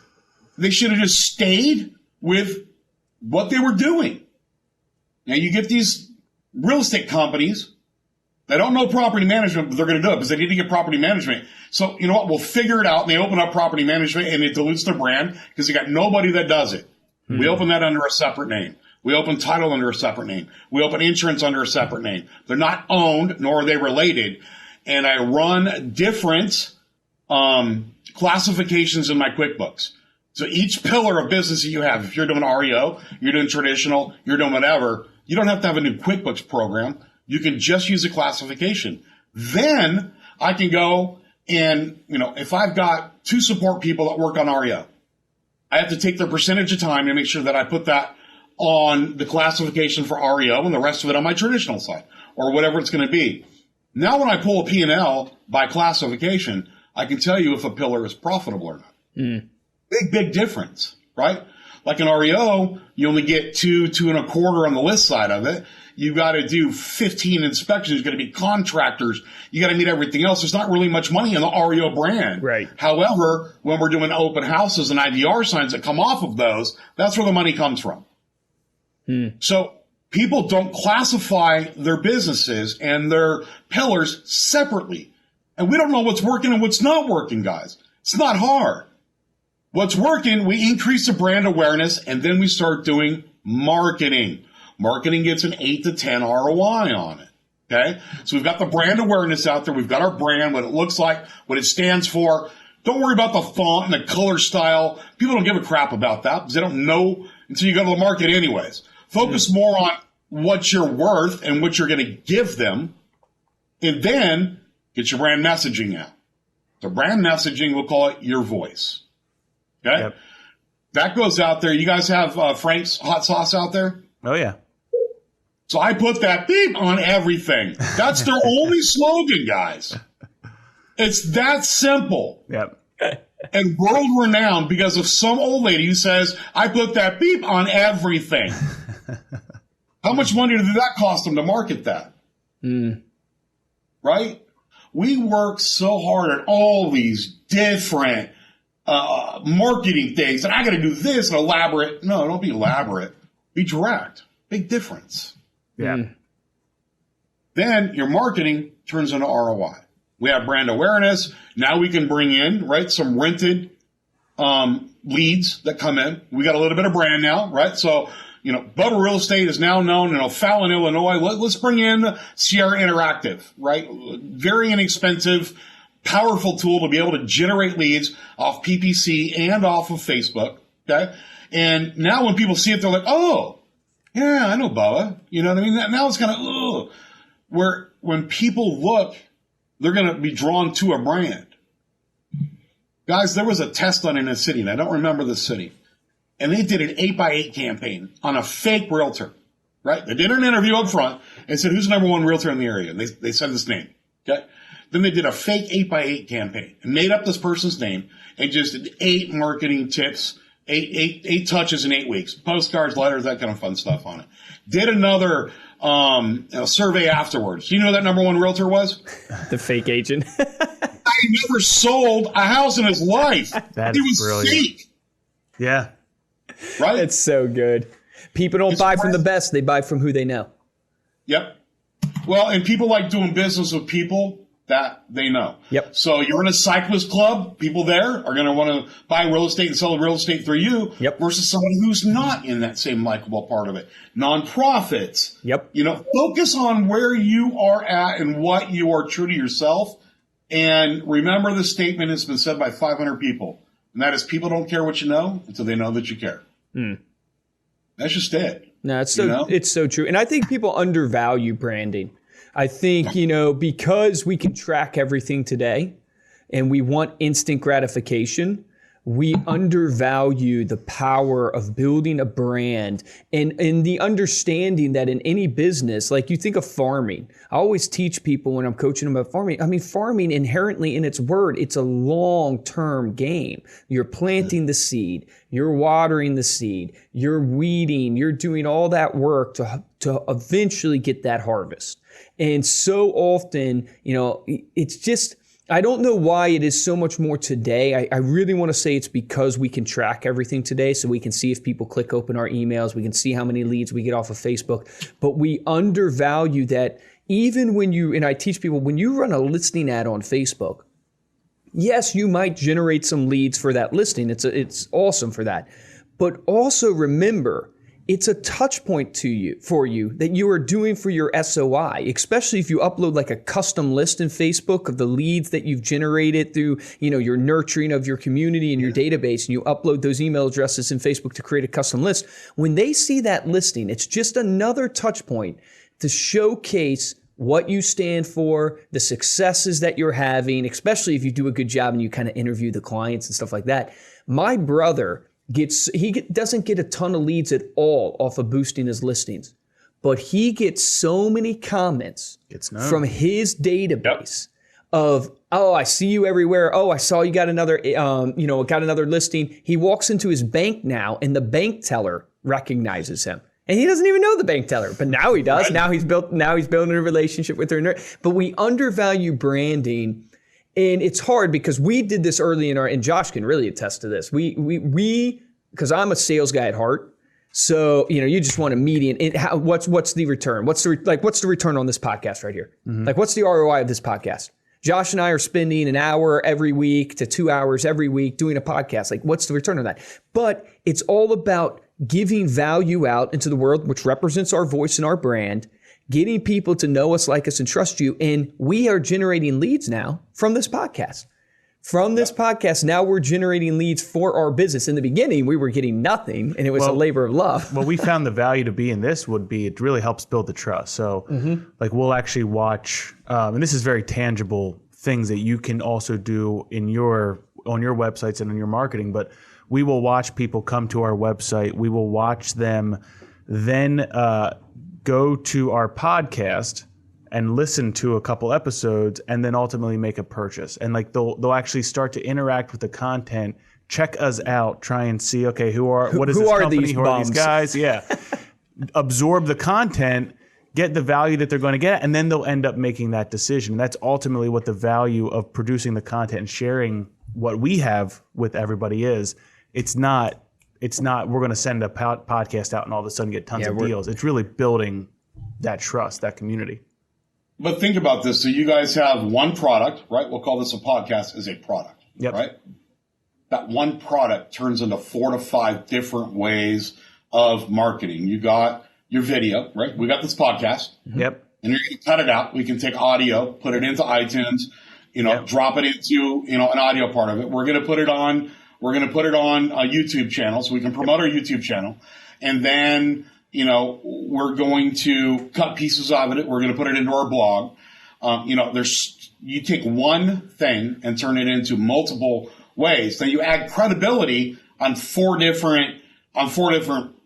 S1: They should have just stayed with what they were doing. Now you get these real estate companies that don't know property management, but they're going to do it because they need to get property management. So you know what? We'll figure it out. And they open up property management and it dilutes their brand because they got nobody that does it. We open that under a separate name. We open title under a separate name. We open insurance under a separate name. They're not owned, nor are they related. And I run different classifications in my QuickBooks. So each pillar of business that you have, if you're doing REO, you're doing traditional, you're doing whatever, you don't have to have a new QuickBooks program. You can just use a classification. Then I can go and, if I've got 2 support people that work on REO, I have to take their percentage of time to make sure that I put that on the classification for REO and the rest of it on my traditional side or whatever it's going to be. Now, when I pull a P&L by classification, I can tell you if a pillar is profitable or not. Big difference, right? Like in REO, you only get 2 2.25 on the list side of it. You got to do 15 inspections. There's going to be contractors. You got to meet everything else. There's not really much money in the REO brand.
S2: Right.
S1: However, when we're doing open houses and IDR signs that come off of those, that's where the money comes from. So people don't classify their businesses and their pillars separately. And we don't know what's working and what's not working, guys. It's not hard. What's working, we increase the brand awareness, and then we start doing marketing. Marketing gets an 8 to 10 ROI on it. Okay? So we've got the brand awareness out there. We've got our brand, what it looks like, what it stands for. Don't worry about the font and the color style. People don't give a crap about that because they don't know until you go to the market anyways. Focus more on what you're worth and what you're going to give them, and then get your brand messaging out. The brand messaging, we'll call it your voice. Okay? Yep. That goes out there. You guys have Frank's hot sauce out there?
S3: Oh, yeah.
S1: So I put that beep on everything. That's their only slogan, guys. It's that simple.
S3: Yep.
S1: And world renowned because of some old lady who says, I put that beep on everything. How much money did that cost them to market that? right? We work so hard at all these different marketing things, and I got to do this and elaborate. No, don't be elaborate. Be direct. Big difference.
S3: Yeah.
S1: Then your marketing turns into ROI. We have brand awareness. Now we can bring in, right, some rented leads that come in. We got a little bit of brand now, right? So, Bubba Real Estate is now known in O'Fallon, Illinois. Let's bring in Sierra Interactive, right? Very inexpensive, powerful tool to be able to generate leads off PPC and off of Facebook, okay? And now when people see it, they're like, oh, yeah, I know Bubba. You know what I mean? Now it's kind of, where when people look, they're going to be drawn to a brand. Guys, there was a test done in a city, and I don't remember the city. And they did an 8x8 campaign on a fake realtor, right? They did an interview up front and said, who's the number one realtor in the area? And they said this name, okay? Then they did a fake 8x8 campaign and made up this person's name and just did 8 marketing tips, eight touches in 8 weeks, postcards, letters, that kind of fun stuff on it. Did another survey afterwards. Do you know who that number one realtor was?
S2: The fake agent.
S1: He never sold a house in his life.
S3: That
S1: he
S3: is
S1: was
S3: brilliant.
S1: fake.
S3: Yeah.
S1: Right?
S2: It's so good. People don't buy from the best. They buy from who they know.
S1: Yep. Well, and people like doing business with people that they know.
S2: Yep.
S1: So you're in a cyclist club. People there are going to want to buy real estate and sell real estate through you.
S2: Yep.
S1: Versus someone who's not in that same likable part of it. Nonprofits.
S2: Yep.
S1: Focus on where you are at and what you are true to yourself. And remember, the statement has been said by 500 people. And that is, people don't care what you know until they know that you care. That's just it.
S2: No, it's so true. And I think people undervalue branding. I think, because we can track everything today and we want instant gratification, we undervalue the power of building a brand and the understanding that in any business, like you think of farming. I always teach people when I'm coaching them about farming. I mean, farming inherently in its word, it's a long-term game. You're planting the seed, you're watering the seed, you're weeding, you're doing all that work to eventually get that harvest. And so often, it's just, I don't know why it is so much more today. I really want to say it's because we can track everything today. So we can see if people click open our emails. We can see how many leads we get off of Facebook. But we undervalue that even when and I teach people, when you run a listing ad on Facebook, yes, you might generate some leads for that listing. It's awesome for that. But also remember, it's a touch point for you that you are doing for your SOI, especially if you upload like a custom list in Facebook of the leads that you've generated through, your nurturing of your community and your database, and you upload those email addresses in Facebook to create a custom list. When they see that listing, it's just another touch point to showcase what you stand for, the successes that you're having, especially if you do a good job and you kind of interview the clients and stuff like that. My brother doesn't get a ton of leads at all off of boosting his listings, but he gets so many comments from his database of, oh, I see you everywhere. Oh, I saw you got another, got another listing. He walks into his bank now and the bank teller recognizes him. And he doesn't even know the bank teller, but now he does. Right. Now he's building a relationship with her. But we undervalue branding. And it's hard because we did this early and Josh can really attest to this. We because I'm a sales guy at heart. So, you just want a median. What's the return? What's the return on this podcast right here? Mm-hmm. Like, what's the ROI of this podcast? Josh and I are spending an hour every week to 2 hours every week doing a podcast. Like, what's the return on that? But it's all about giving value out into the world, which represents our voice and our brand, getting people to know us, like us, and trust you. And we are generating leads now from this podcast. From this podcast, now we're generating leads for our business. In the beginning, we were getting nothing, and it was a labor of love.
S3: What we found the value to be in this would be it really helps build the trust. So, like, we'll actually watch, and this is very tangible things that you can also do on your websites and on your marketing, but we will watch people come to our website. We will watch them then go to our podcast and listen to a couple episodes and then ultimately make a purchase. And like they'll actually start to interact with the content, check us out, try and see, okay, what is this company? Who are these guys? Yeah. Absorb the content, get the value that they're going to get, and then they'll end up making that decision. That's ultimately what the value of producing the content and sharing what we have with everybody is. It's not we're going to send a podcast out and all of a sudden get tons of deals. It's really building that trust, that community.
S1: But think about this. So you guys have one product, right? We'll call this a podcast as a product, right? That one product turns into 4 to 5 different ways of marketing. You got your video, right? We got this podcast.
S3: Yep.
S1: And you're going to cut it out. We can take audio, put it into iTunes, drop it into, an audio part of it. We're going to put it on a YouTube channel so we can promote our YouTube channel. And then, we're going to cut pieces of it. We're going to put it into our blog. You take one thing and turn it into multiple ways. Then you add credibility on four different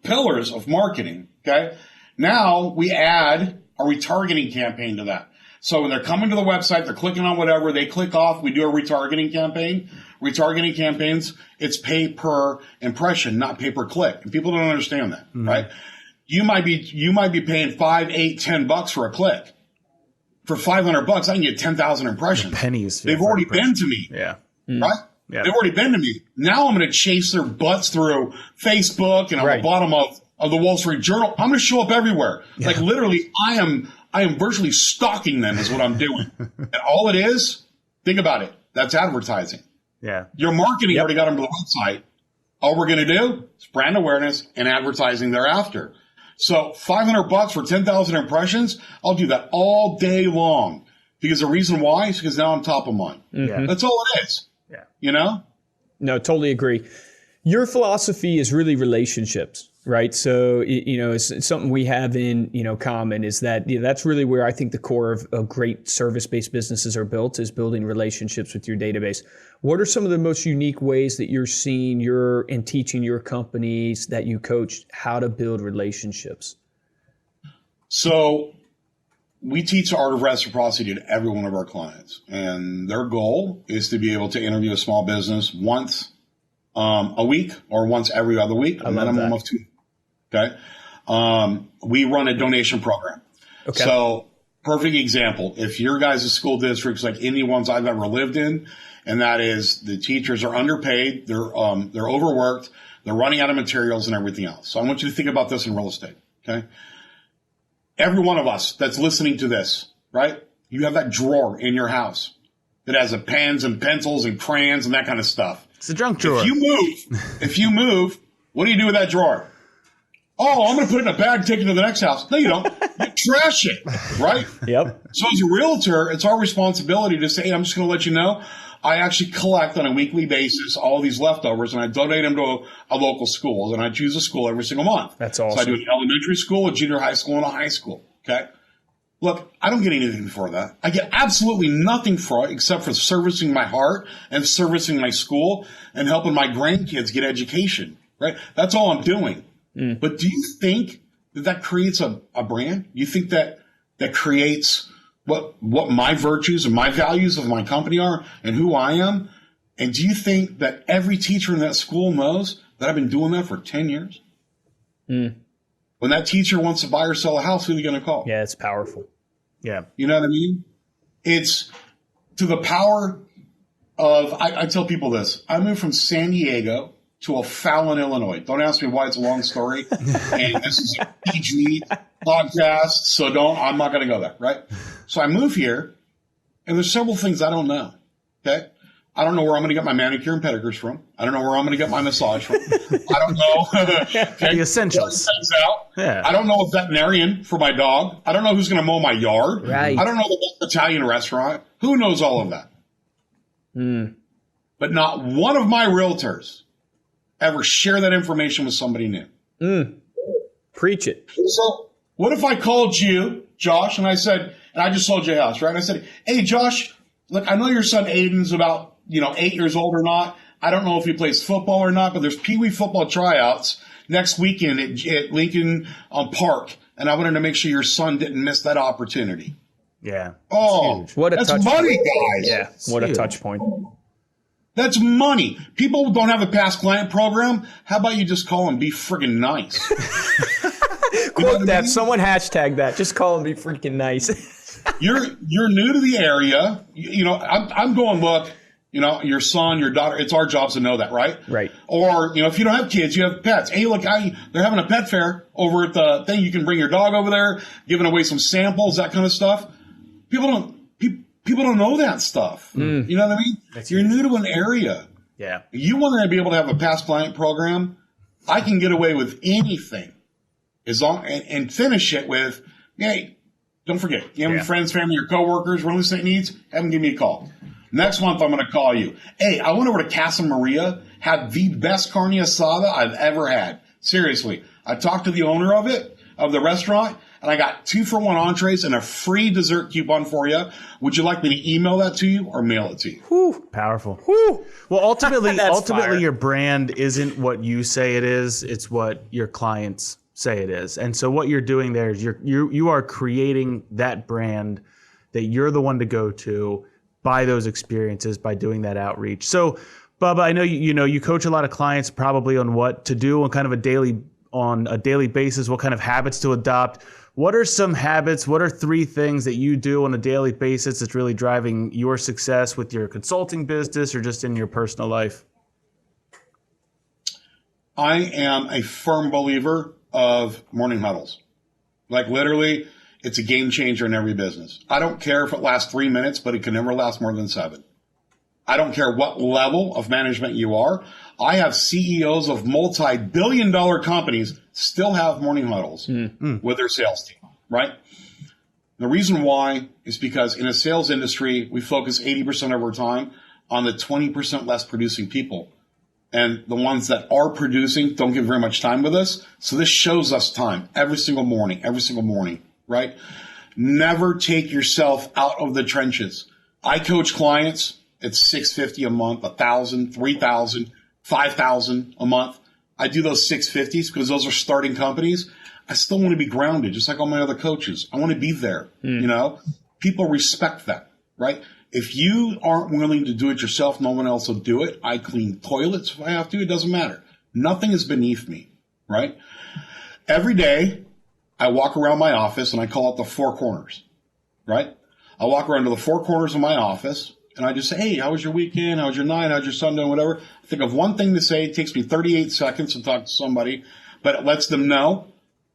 S1: pillars of marketing. Okay. Now we add a retargeting campaign to that. So when they're coming to the website, they're clicking on whatever, they click off, we do a retargeting campaign. Retargeting campaigns, it's pay per impression, not pay per click. And people don't understand that, right? You might be paying $5, $8, $10 for a click. For $500, I can get 10,000 impressions.
S3: Pennies.
S1: They've already been to me.
S3: Yeah.
S1: Right? Yeah. They've already been to me. Now I'm going to chase their butts through Facebook and on the bottom of the Wall Street Journal. I'm going to show up everywhere. Yeah. Like literally, I am virtually stalking them is what I'm doing. And all it is, think about it. That's advertising.
S3: Yeah.
S1: Your marketing already got them to the website. All we're going to do is brand awareness and advertising thereafter. So $500 for 10,000 impressions, I'll do that all day long. Because the reason why is because now I'm top of mind.
S3: Yeah.
S1: That's all it is.
S3: Yeah.
S2: No, totally agree. Your philosophy is really relationships, right? So, it's something we have in, common is that that's really where I think the core of great service-based businesses are built, is building relationships with your database. What are some of the most unique ways that you're seeing in teaching your companies that you coach how to build relationships? So
S1: we teach the Art of Reciprocity to every one of our clients. And their goal is to be able to interview a small business once a week or once every other week, a minimum of 2. Okay. We run a donation program. Okay. So perfect example. If your guys' school districts like any ones I've ever lived in, and that is the teachers are underpaid, they're overworked, they're running out of materials and everything else. So I want you to think about this in real estate. Okay. Every one of us that's listening to this, right? You have that drawer in your house that has the pens and pencils and crayons and that kind of stuff.
S3: It's a junk drawer.
S1: If you move, what do you do with that drawer? Oh, I'm going to put it in a bag, take it to the next house. No, you don't. You trash it, right?
S2: Yep.
S1: So as a realtor, it's our responsibility to say, hey, I'm just going to let you know, I actually collect on a weekly basis all these leftovers, and I donate them to a local school, and I choose a school every single month.
S2: That's awesome.
S1: So I do an elementary school, a junior high school, and a high school, okay? Look, I don't get anything for that. I get absolutely nothing for it except for servicing my heart and servicing my school and helping my grandkids get education, right? That's all I'm doing. But do you think that creates a brand? You think that creates what my virtues and my values of my company are and who I am? And do you think that every teacher in that school knows that I've been doing that for 10 years? When that teacher wants to buy or sell a house, who are they going to call?
S2: Yeah, it's powerful.
S3: Yeah.
S1: You know what I mean? It's to the power of, I tell people this, I moved from San Diego to O'Fallon, Illinois. Don't ask me why, it's a long story. And this is a PG podcast, so I'm not going to go there, right? So I move here, and there's several things I don't know, okay? I don't know where I'm going to get my manicure and pedicures from. I don't know where I'm going to get my massage from. I don't know.
S3: Okay? The essentials.
S1: Yeah. I don't know a veterinarian for my dog. I don't know who's going to mow my yard.
S2: Right.
S1: I don't know the Italian restaurant. Who knows all of that? But not one of my realtors ever share that information with somebody new.
S2: Preach it.
S1: So what if I called you, Josh, and I said, and I just sold you a house, right? And I said, hey, Josh, look, I know your son Aiden's about 8 years old or not. I don't know if he plays football or not, but there's Pee Wee football tryouts next weekend at Lincoln Park, and I wanted to make sure your son didn't miss that opportunity.
S3: Yeah.
S1: Oh,
S2: what a
S1: that's
S2: touch
S1: money,
S2: point.
S1: guys.
S2: Yeah, what a touch point.
S1: That's money. People don't have a past client program. How about you just call and be friggin' nice?
S2: Quote that. Someone hashtag that. Just call him be freaking nice.
S1: You're new to the area. I'm going, look, your son, your daughter, it's our jobs to know that, right?
S2: Right.
S1: Or, if you don't have kids, you have pets. Hey, look, they're having a pet fair over at the thing. You can bring your dog over there, giving away some samples, that kind of stuff. People don't know that stuff. You know what I mean? You're new to an area.
S3: Yeah.
S1: You want to be able to have a past client program. I can get away with anything and finish it with, hey, don't forget, you have any friends, family, or coworkers, real estate needs, have them give me a call. Next month, I'm going to call you. Hey, I went over to Casa Maria, had the best carne asada I've ever had. Seriously. I talked to the owner of the restaurant, and I got 2-for-1 entrees and a free dessert coupon for you. Would you like me to email that to you or mail it to you?
S3: Whew. Powerful. Whew. Well, ultimately your brand isn't what you say it is. It's what your clients say it is. And so what you're doing there is you are creating that brand that you're the one to go to by those experiences, by doing that outreach. So, Bubba, I know you coach a lot of clients probably on what to do on a daily basis, what kind of habits to adopt. What are some habits? What are 3 things that you do on a daily basis that's really driving your success with your consulting business or just in your personal life?
S1: I am a firm believer of morning huddles. Like literally, it's a game changer in every business. I don't care if it lasts 3 minutes, but it can never last more than 7. I don't care what level of management you are. I have CEOs of multi-billion-dollar companies still have morning huddles with their sales team, right? The reason why is because in a sales industry, we focus 80% of our time on the 20% less producing people. And the ones that are producing don't get very much time with us. So this shows us time every single morning, right? Never take yourself out of the trenches. I coach clients at $650 a month, $1,000, $3,000, $5,000 a month. I do those 650s because those are starting companies. I still want to be grounded, just like all my other coaches. I want to be there. People respect that, right? If you aren't willing to do it yourself, no one else will do it. I clean toilets if I have to. It doesn't matter. Nothing is beneath me, right? Every day, I walk around my office and I call it the 4 corners, right? I walk around to the 4 corners of my office and I just say, hey, how was your weekend? How was your night? How was your Sunday? Whatever. I think of one thing to say. It takes me 38 seconds to talk to somebody, but it lets them know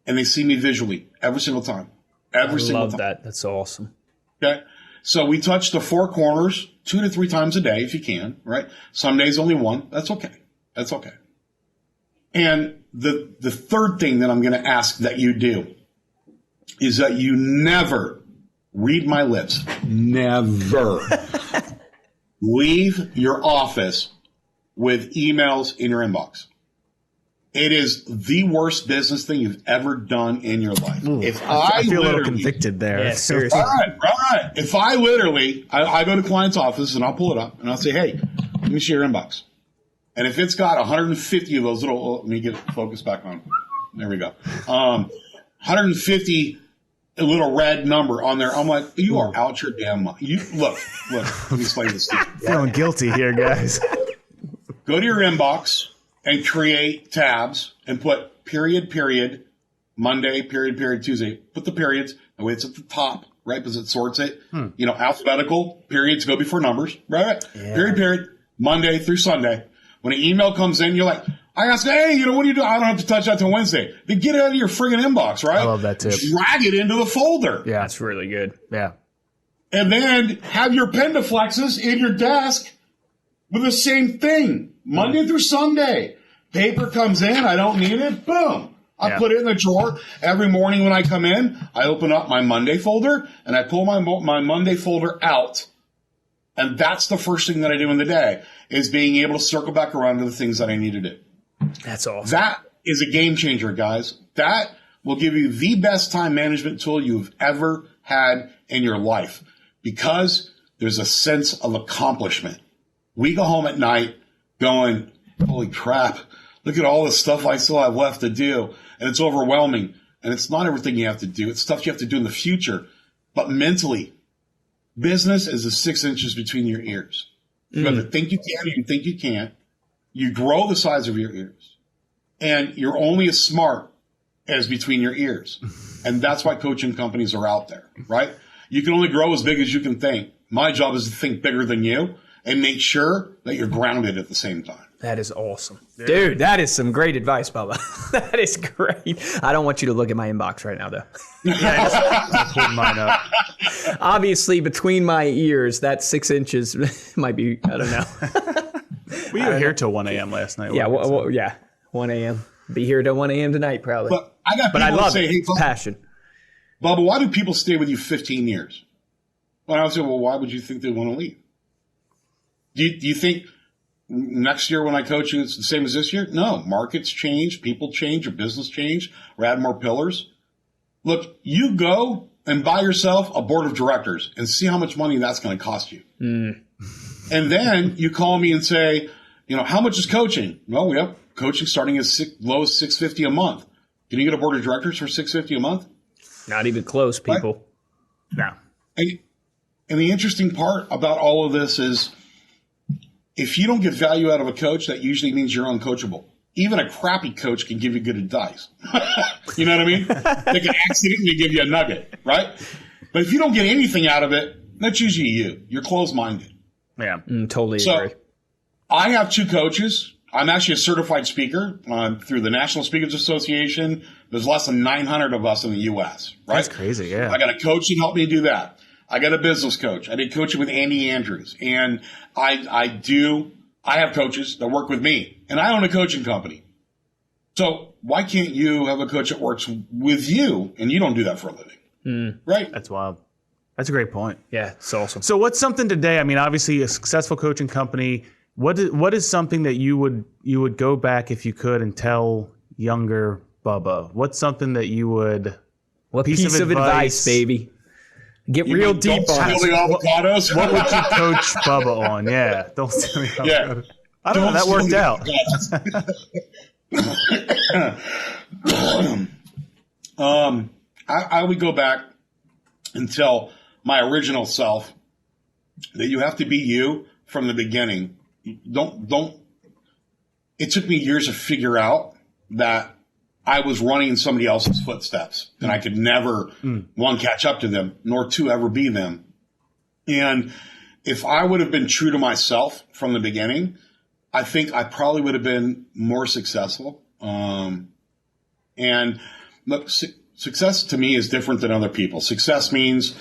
S1: and they see me visually every single time. Every single time.
S2: I love that. That's awesome.
S1: Okay. So we touch the 4 corners 2 to 3 times a day if you can, right? Some days only 1. That's okay. That's okay. And the third thing that I'm going to ask that you do is that you never read my lips. Never leave your office with emails in your inbox. It is the worst business thing you've ever done in your life.
S3: Ooh, I feel a little convicted there.
S2: Yeah, seriously.
S1: All right. If I go to client's office and I'll pull it up and I'll say, hey, let me see your inbox. And if it's got 150 of those little, let me get focus back on. There we go. 150 little red number on there. I'm like, you are out your damn mind. Look, let me explain this to you.
S3: Feeling guilty here, guys.
S1: Go to your inbox and create tabs and put period, Monday, period, Tuesday. Put the periods. The way it's at the top, right? Because it sorts it. Alphabetical, periods go before numbers, right? Yeah. Period, Monday through Sunday. When an email comes in, you're like, I ask, hey, what do you do? I don't have to touch that till Wednesday. Then get it out of your friggin' inbox, right?
S3: I love that tip.
S1: Drag it into the folder.
S2: Yeah, that's really good.
S3: Yeah.
S1: And then have your Pendaflexes in your desk with the same thing. Monday through Sunday. Paper comes in. I don't need it. Boom. I put it in the drawer. Every morning when I come in, I open up my Monday folder and I pull my Monday folder out. And that's the first thing that I do in the day is being able to circle back around to the things that I need to do.
S2: That's awesome.
S1: That is a game changer, guys. That will give you the best time management tool you've ever had in your life because there's a sense of accomplishment. We go home at night going, holy crap, look at all the stuff I still have left to do. And it's overwhelming. And it's not everything you have to do. It's stuff you have to do in the future. But mentally, business is the 6 inches between your ears. You either think you can or you think you can't. You grow the size of your ears. And you're only as smart as between your ears. And that's why coaching companies are out there, right? You can only grow as big as you can think. My job is to think bigger than you and make sure that you're grounded at the same time.
S2: That is awesome. Dude, that is some great advice, Bubba. That is great. I don't want you to look at my inbox right now, though.
S3: Yeah, I pulled mine up.
S2: Obviously, between my ears, that 6 inches might be, I don't know.
S3: We were here till 1 a.m. last night.
S2: Yeah, 1 a.m. Be here till 1 a.m. tonight, probably.
S1: But I love
S2: it.
S1: Hey,
S2: Bubba, passion.
S1: Bubba, why do people stay with you 15 years? Well, I would say, well, why would you think they want to leave? Do you think next year when I coach you, it's the same as this year? No. Markets change, people change, your business change. We're adding more pillars. Look, you go and buy yourself a board of directors and see how much money that's going to cost you. And then you call me and say, how much is coaching? Well, we have coaching starting as low as $650 a month. Can you get a board of directors for $650 a month?
S2: Not even close, people.
S3: Right?
S2: No.
S1: And the interesting part about all of this is if you don't get value out of a coach, that usually means you're uncoachable. Even a crappy coach can give you good advice. You know what I mean? They can accidentally give you a nugget, right? But if you don't get anything out of it, that's usually you. You're closed-minded.
S3: Yeah,
S2: totally agree.
S1: I have 2 coaches. I'm actually a certified speaker through the National Speakers Association. There's less than 900 of us in the U.S., right?
S3: That's crazy, yeah.
S1: I got a coach that helped me do that. I got a business coach. I did coaching with Andy Andrews. And I have coaches that work with me. And I own a coaching company. So why can't you have a coach that works with you and you don't do that for a living? Right?
S3: That's wild. That's a great point.
S2: Yeah, it's awesome.
S3: So what's something today? I mean, obviously a successful coaching company. What is something that you would go back if you could and tell younger Bubba? What's something that you would?
S2: What piece of advice, baby? Get real deep on
S1: it. Avocados.
S3: What would you coach Bubba on? Yeah, don't steal the avocados. I don't know. That worked out.
S1: I would go back and tell my original self that you have to be you from the beginning. Don't. It took me years to figure out that I was running in somebody else's footsteps and I could never, 1, catch up to them, nor 2, ever be them. And if I would have been true to myself from the beginning, I think I probably would have been more successful. And look, success to me is different than other people. Success means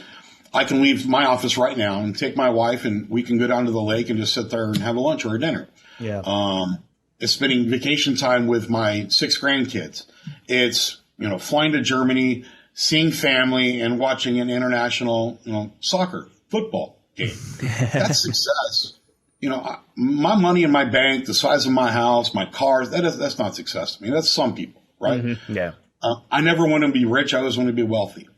S1: I can leave my office right now and take my wife and we can go down to the lake and just sit there and have a lunch or a dinner.
S3: Yeah.
S1: It's spending vacation time with my 6 grandkids. It's, flying to Germany, seeing family and watching an international, soccer, football game. That's success. My money in my bank, the size of my house, my cars, that's not success to me. That's some people, right?
S3: Mm-hmm. Yeah.
S1: I never want to be rich. I always want to be wealthy.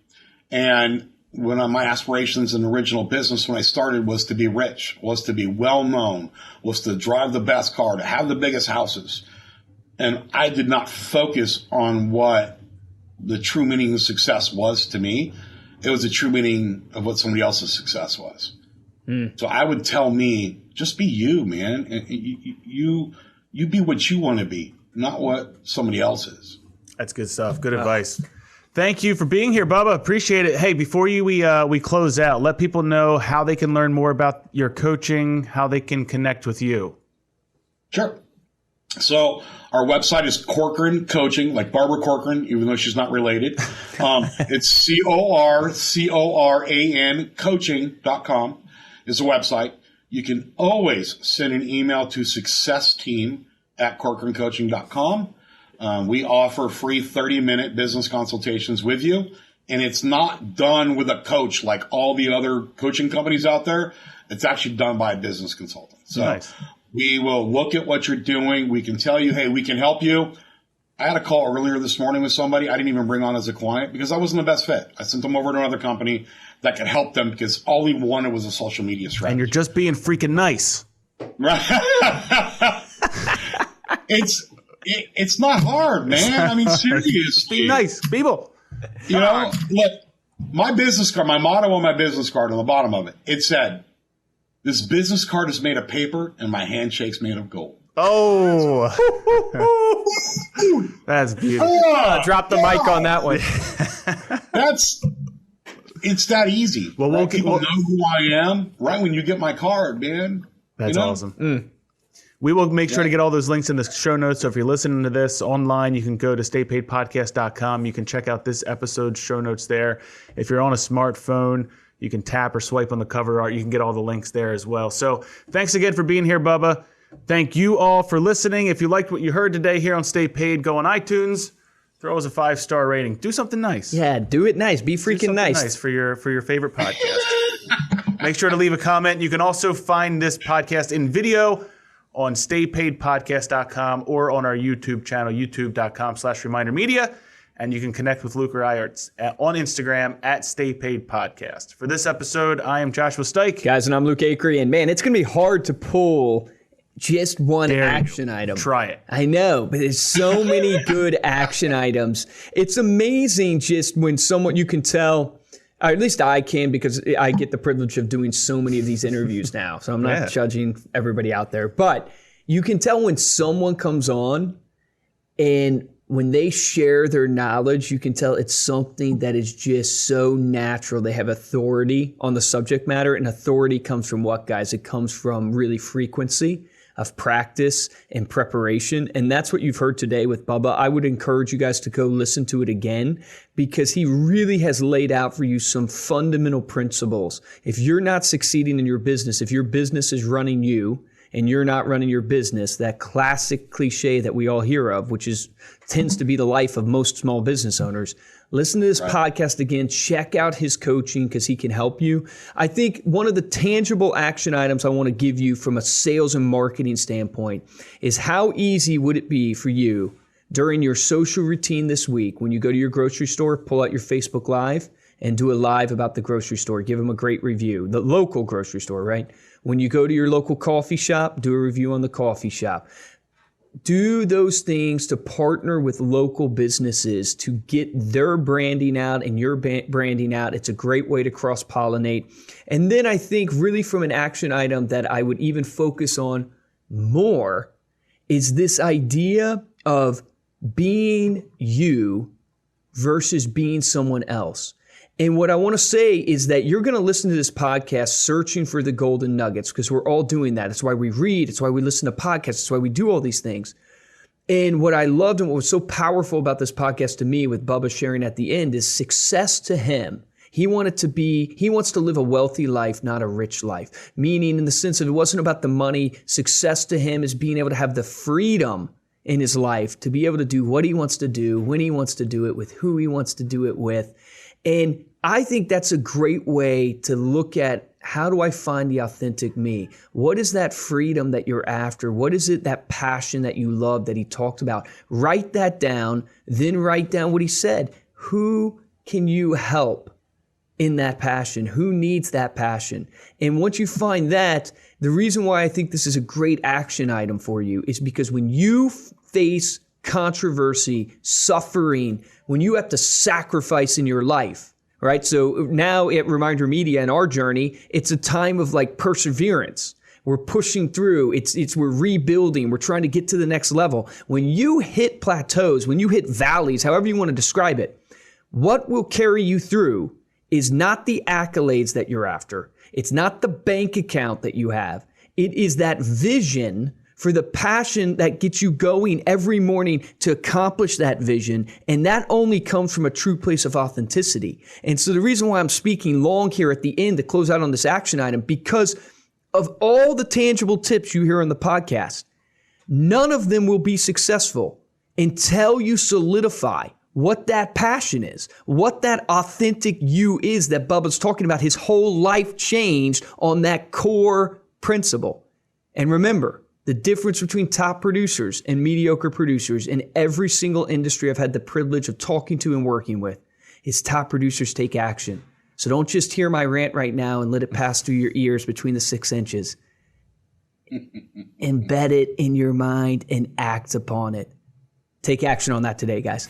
S1: And when my aspirations in the original business when I started was to be rich, was to be well known, was to drive the best car, to have the biggest houses. And I did not focus on what the true meaning of success was to me. It was the true meaning of what somebody else's success was. So I would tell me, just be you, man. And you be what you want to be, not what somebody else is.
S3: That's good stuff. Good advice. Thank you for being here, Bubba. Appreciate it. Hey, before we close out, let people know how they can learn more about your coaching, how they can connect with you.
S1: Sure. So our website is Corcoran Coaching, like Barbara Corcoran, even though she's not related. It's CORCORAN coaching.com is the website. You can always send an email to successteam@corcorancoaching.com. We offer free 30-minute business consultations with you, and it's not done with a coach like all the other coaching companies out there. It's actually done by a business consultant. So
S3: nice.
S1: We will look at what you're doing. We can tell you, hey, we can help you. I had a call earlier this morning with somebody I didn't even bring on as a client because I wasn't the best fit. I sent them over to another company that could help them because all he wanted was a social media strategy.
S3: And you're just being freaking nice.
S1: Right. It's not hard, man. I mean, seriously.
S3: Be nice, people.
S1: Look, my business card, my motto on my business card on the bottom of it, it said, this business card is made of paper and my handshake's made of gold.
S3: Oh, that's beautiful.
S2: Drop the mic on that one.
S1: It's that easy.
S3: Well,
S1: right? People know who I am right when you get my card, man.
S3: That's awesome. We will make sure to get all those links in the show notes. So if you're listening to this online, you can go to staypaidpodcast.com. You can check out this episode's show notes there. If you're on a smartphone, you can tap or swipe on the cover art. You can get all the links there as well. So thanks again for being here, Bubba. Thank you all for listening. If you liked what you heard today here on Stay Paid, go on iTunes, throw us a 5-star rating. Do something nice.
S2: Yeah, do it nice. Be freaking nice
S3: for your favorite podcast. Make sure to leave a comment. You can also find this podcast in video on staypaidpodcast.com or on our YouTube channel, youtube.com/ReminderMedia. And you can connect with Luke or I on Instagram at StayPaidPodcast. For this episode, I am Joshua Stike.
S2: Guys, and I'm Luke Acree. And man, it's going to be hard to pull just one action item.
S3: Try it.
S2: I know, but there's so many good action items. It's amazing just when someone, you can tell, or at least I can, because I get the privilege of doing so many of these interviews now. So I'm not judging everybody out there. But you can tell when someone comes on and when they share their knowledge, you can tell it's something that is just so natural. They have authority on the subject matter. And authority comes from what, guys? It comes from really frequency of practice and preparation. And that's what you've heard today with Bubba. I would encourage you guys to go listen to it again, because he really has laid out for you some fundamental principles. If you're not succeeding in your business, if your business is running you and you're not running your business, that classic cliche that we all hear of, which tends to be the life of most small business owners. Listen to this podcast again. Check out his coaching, because he can help you. I think one of the tangible action items I want to give you from a sales and marketing standpoint is how easy would it be for you during your social routine this week, when you go to your grocery store, pull out your Facebook Live and do a live about the grocery store. Give them a great review. The local grocery store, right? When you go to your local coffee shop, do a review on the coffee shop. Do those things to partner with local businesses to get their branding out and your branding out. It's a great way to cross-pollinate. And then I think really from an action item that I would even focus on more is this idea of being you versus being someone else. And what I want to say is that you're going to listen to this podcast searching for the golden nuggets, because we're all doing that. It's why we read. It's why we listen to podcasts. It's why we do all these things. And what I loved and what was so powerful about this podcast to me, with Bubba sharing at the end, is success to him. He wants to live a wealthy life, not a rich life. Meaning in the sense of it wasn't about the money. Success to him is being able to have the freedom in his life to be able to do what he wants to do, when he wants to do it, with who he wants to do it with. And I think that's a great way to look at, how do I find the authentic me? What is that freedom that you're after? What is it, that passion that you love that he talked about? Write that down, then write down what he said. Who can you help in that passion? Who needs that passion? And once you find that, the reason why I think this is a great action item for you is because when you face controversy, suffering, when you have to sacrifice in your life, right? So now at ReminderMedia in our journey, it's a time of like perseverance. We're pushing through. We're rebuilding. We're trying to get to the next level. When you hit plateaus, when you hit valleys, however you want to describe it, what will carry you through is not the accolades that you're after. It's not the bank account that you have. It is that vision for the passion that gets you going every morning to accomplish that vision. And that only comes from a true place of authenticity. And so the reason why I'm speaking long here at the end to close out on this action item, because of all the tangible tips you hear on the podcast, none of them will be successful until you solidify what that passion is, what that authentic you is that Bubba's talking about. His whole life changed on that core principle. And remember, the difference between top producers and mediocre producers in every single industry I've had the privilege of talking to and working with is top producers take action. So don't just hear my rant right now and let it pass through your ears between the 6 inches. Embed it in your mind and act upon it. Take action on that today, guys.